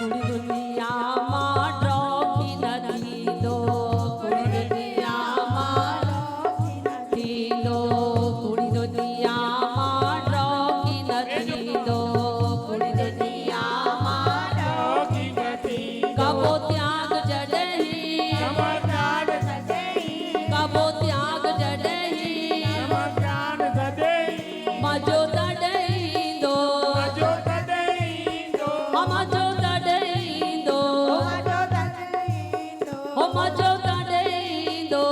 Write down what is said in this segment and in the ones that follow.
पूरी दुनिया मां ड्रॉकी नदी दो पूरी दुनिया मां ड्रॉकी दो पूरी दुनिया मां ड्रॉकी नदी दो पूरी दुनिया मां ड्रॉकी नदी कबो त्याग जडही कबो त्याग जडही मजो तडही दो मजो तडही दो मजो तडही दो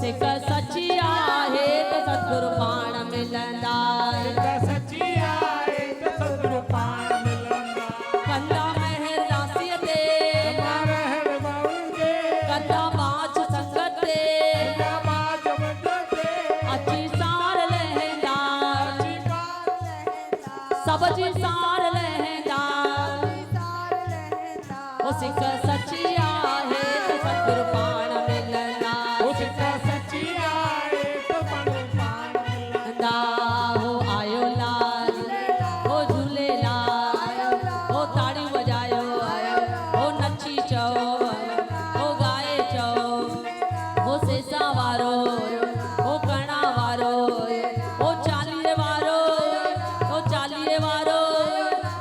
सिक सची आहे त सतगुरु पाण मिलंदा कंदा महर दासीअ ते कंदा बाज संगत ते अची सार लहंदा सब जी सार लहंदा ओ सिक सची आहे त सतगुरु पाण मिलंदा दा हो आयो लाल हो झूलेलाल हो ताड़ी बजायो हो नची चओ हो गाए चओ हो सेसा वारो हो कणा वारो हो चालीहे वारो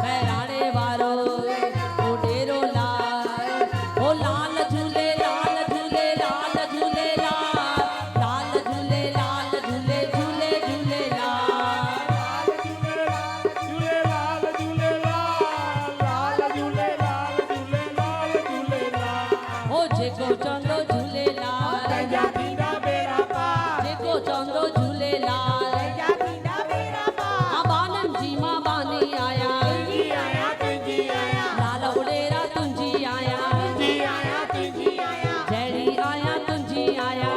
बहिराणे वारो हो डेरो लाल हो लाल झूले लाल झूले लाल झूले लाल झूले लाल झूले झूले झूले हो जेको चंदो झूलेलाल जेको चंदो झूलेलाल बानन जी मां बानी आया लाल उडेरा तुंजी आया जड़ी आया तुंजी आया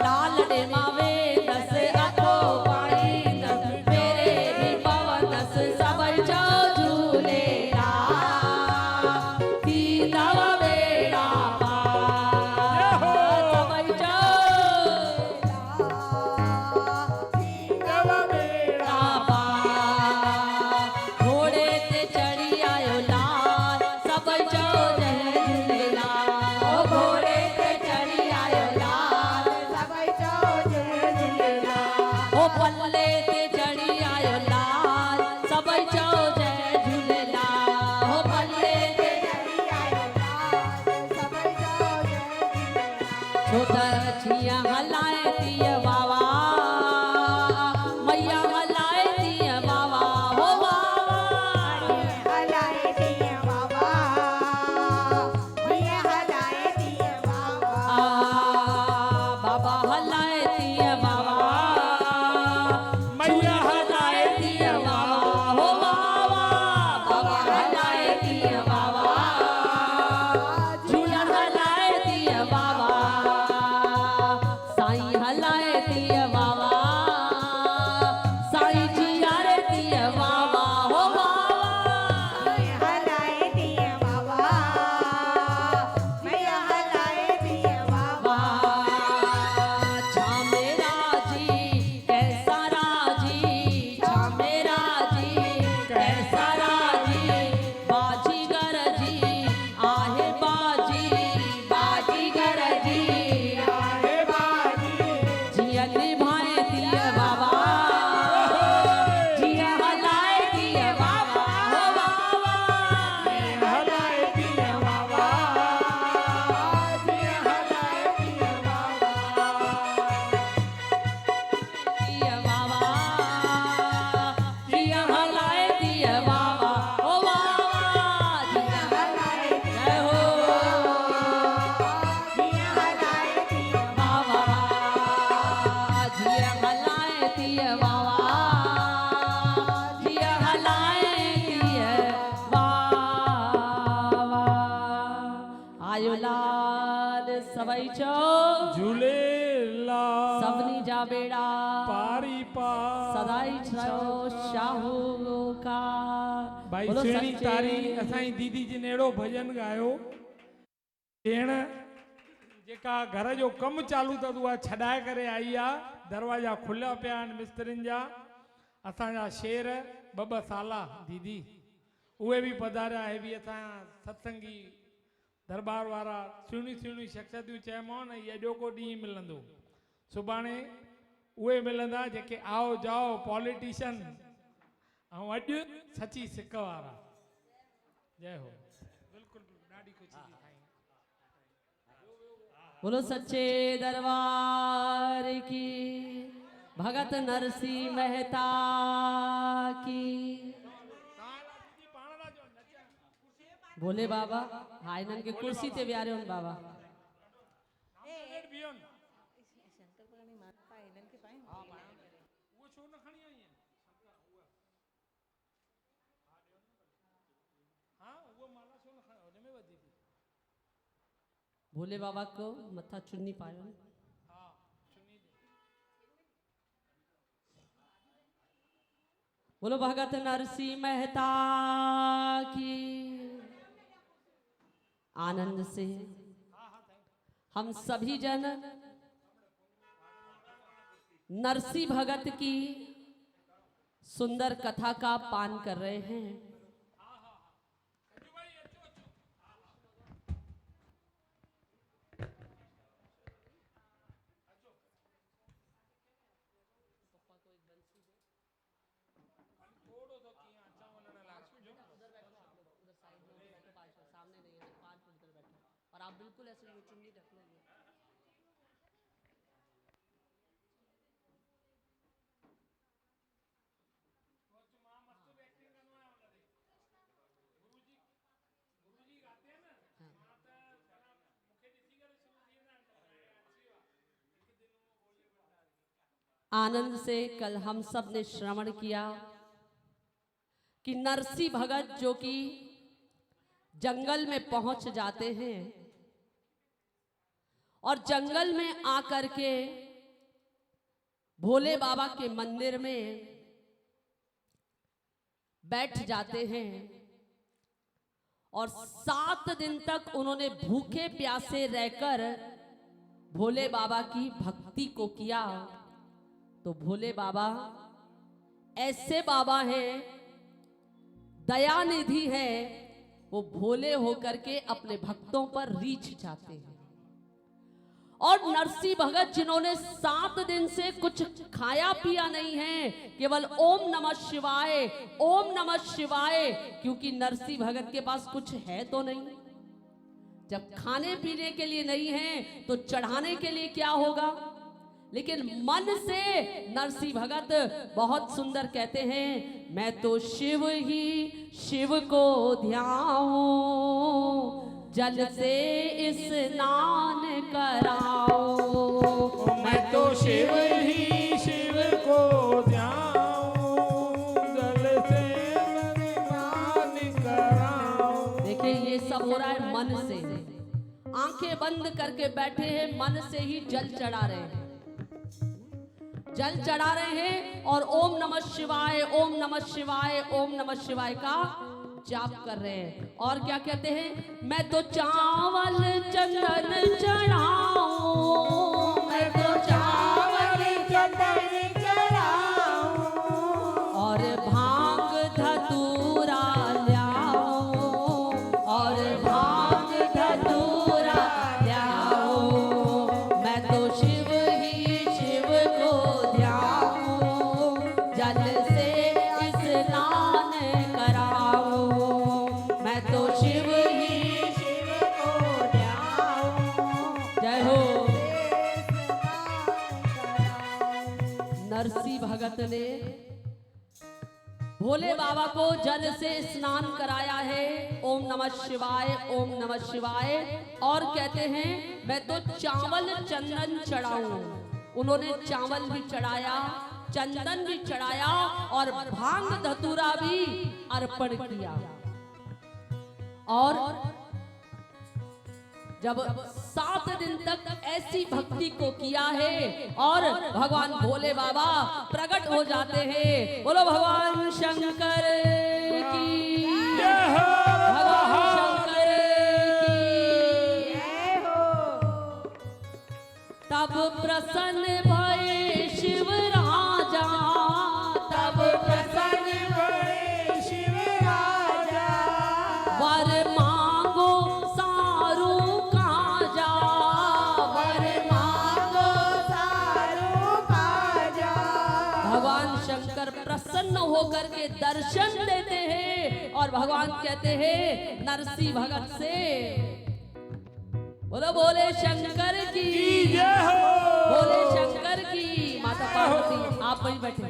लाल डे मावे दस अखो पाई दस मेरे भी पवनस सबई चो झूलेलाल थी तव बेड़ा पार सबई चो बेड़ा पार घोड़े ते चढ़ी आयो लाल सबई चो जय झूलेलाल ओ घोड़े ते चढ़ी आयो लाल ओ पल्ले ते चढ़ी आयो लाल सबई चो जय झूलेलाल ओ पल्ले ते छो त छिया हलाए तीअ बाबा मैया हलाए तीअ बाबा हो बाबा बाबा हलाए तीअ बाबा मैया हलाए तीअ बाबा हो बाबा बाबा हलाए तीअ बाबा झूलण हलाए तीअ बाबा साईं हलाए तीअ बाबा साईं जियारे तीअ बाबा हो छा मेरा जी कैसा राजी छा मेरा जी कैसा राजी बाजीगर जी आहे बाजीगर जी जिया निभाए तीअ बाबा जिया हलाए तीअ बाबा हो बाबा तीअ बाबा जिया हलाए तीअ बाबा हो बाबा जिया जय हो बाबा जिया हलाए तीअ बाबा जिया हलाए तीअ बाबा आयो लाल सबई चो झूलेलाल सभिनी जा बेड़ा पारी पार सदाई छो शाहूकार भाई बोलो सुहिणी सच्चे तारी असांजी दीदी जिन अहिड़ो भॼन ॻायो भेण जेका घर जो कमु चालू अथसि उहा छॾाए करे आई आहे दरवाजा खुलिया पिया आहिनि मिस्त्रियुनि जा असांजा शेर ॿ साला दीदी उहे बि पधारिया हे बि असांजा सत्संगी दरबार वारा सुहिणी सुहिणी शख़्सियतूं चयोमांव न इहा अॼोको ॾींहुं मिलंदो सुभाणे उहे मिलंदा जेके आओ जाओ पॉलिटिशियन ऐं अॼु सची सिक वारा जय हो बिल्कुलु ॾाढी ख़ुशी थी साईं बोलो सच्चे दरबार की भगत नरसिंह मेहता की बोले बाबा हाँ इन्हनि खे कुर्सी ते विहारियो बाबा भोले बाबा को मथा चुन्नी पायो बोलो भगत नरसिंह मेहता की आनंद से हम सभी जन नरसिंह भगत की सुंदर कथा का पान कर रहे हैं। और आप बिल्कुल ऐसे चुन्नी ढक लेंगे। आनंद से कल हम सब ने श्रवण किया कि नरसिंह भगत जो कि जंगल में पहुंच जाते हैं और जंगल में आकर के भोले बाबा के मंदिर में बैठ जाते हैं और 7 दिन तक उन्होंने भूखे प्यासे रहकर भोले बाबा की भक्ति को किया। तो भोले बाबा ऐसे बाबा हैं, दयानिधि है, वो भोले होकर के अपने भक्तों पर रीछ जाते हैं। और नरसिंह भगत जिन्होंने 7 दिन से कुछ खाया पिया नहीं है, केवल ओम नमः शिवाय, ओम नमः शिवाय, क्योंकि नरसिंह भगत के पास कुछ है तो नहीं। जब खाने पीने के लिए नहीं है तो चढ़ाने के लिए क्या होगा। लेकिन मन से नरसिंह भगत बहुत सुंदर कहते हैं, मैं तो शिव ही शिव को ध्याऊं, जल से स्नान कराओ। मैं तो शिव ही शिव को ध्याऊं, जल से स्नान कराओ। देखिए ये सब हो रहा है मन से, आंखें बंद करके बैठे हैं, मन से ही जल चढ़ा रहे हैं, जल चढ़ा रहे हैं और ओम नमः शिवाय, ओम नमः शिवाय, ओम नमः शिवाय का जाप कर रहे हैं। और क्या कहते हैं, मैं तो चावल चंदन चढ़ाऊं, मैं तो चावल चंदन चढ़ाऊं, और भांग धतूरा लाऊं, और भांग धतूरा लाऊं। मैं तो शिव ही शिव को ध्याऊं, जल से स्नान कराऊं। मैं तो शिव ही शिव को ध्याऊं, जय हो। नरसिंह भगत ने भोले बाबा को जल से स्नान कराया है, ओम नमः शिवाय, ओम नमः शिवाय। और कहते हैं मैं तो चावल चंदन चढ़ाऊं। उन्होंने चावल भी चढ़ाया, चंदन भी चढ़ाया और भांग धतूरा भी अर्पण किया। और जब 7 दिन तक ऐसी भक्ति को किया है और भगवान भोले बाबा प्रकट हो जाते हैं। बोलो भगवान शंकर की, भगवान शंकर की। तब प्रसन्न भये शिव राजा, तब शंकर प्रसन्न होकर के दर्शन देते हैं और भगवान कहते हैं नरसिंह भगत से, बोलो बोले शंकर की जय हो। बोले शंकर की। माता पार्वती आप वहीं बैठे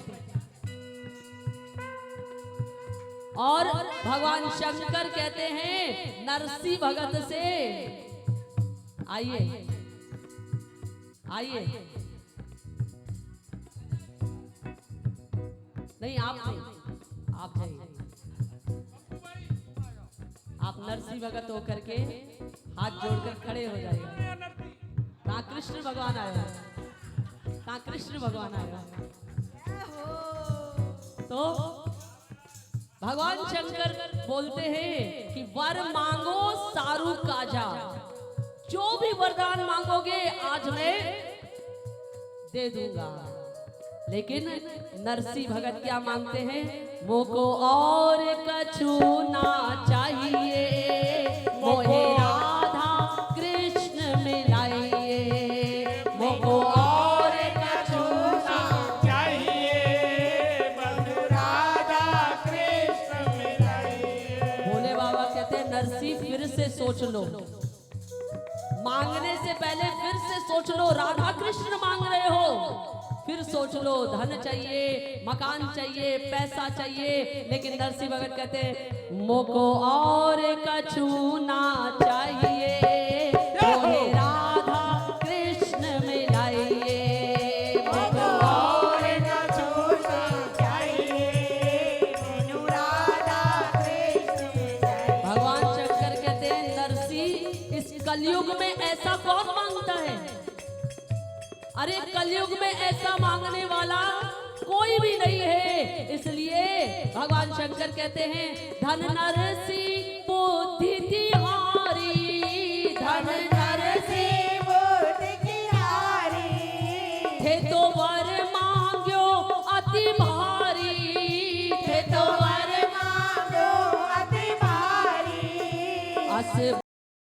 और भगवान शंकर कहते हैं नरसिंह भगत से, आइए आइए। नहीं आप नहीं, आप जाइए। आप नरसिंह भगत होकर के हाथ जोड़कर खड़े हो जाइए। कहाँ कृष्ण भगवान आया, कहाँ कृष्ण भगवान आया। तो भगवान शंकर बोलते हैं कि वर मांगो सारू काजा, जो भी वरदान मांगोगे आज मैं दे दूंगा। लेकिन नरसिंह भगत क्या मांगते हैं, मोको और कछु ना चाहिए, मोहे राधा कृष्ण मिलाइए, मोको और कछु ना चाहिए, बस राधा कृष्ण मिलाइए। भोले बाबा कहते हैं नरसिंह फिर से सोच लो, मांगने से पहले फिर से सोच लो। राधा कृष्ण मांग रहे हो, फिर सोच लो। धन चाहिए, मकान चाहिए, पैसा चाहिए, लेकिन नरसिंह भगत कहते हैं मोको और कछु ना चाहिए, मोहे राधा कृष्ण मिलाइए, मोको और कछु ना चाहिए, मेनू राधा कृष्ण मिलाइए। भगवान शंकर कहते हैं नरसिंह इस कलयुग में ऐसा कौन मांगता है, अरे कलयुग में ऐसा मांगने वाला कोई भी नहीं है। इसलिए भगवान शंकर कहते हैं धन नरसिंह बुद्धि तिहारी, धन नरसिंह बुद्धि तिहारी, हे तो वर मांग्यो अति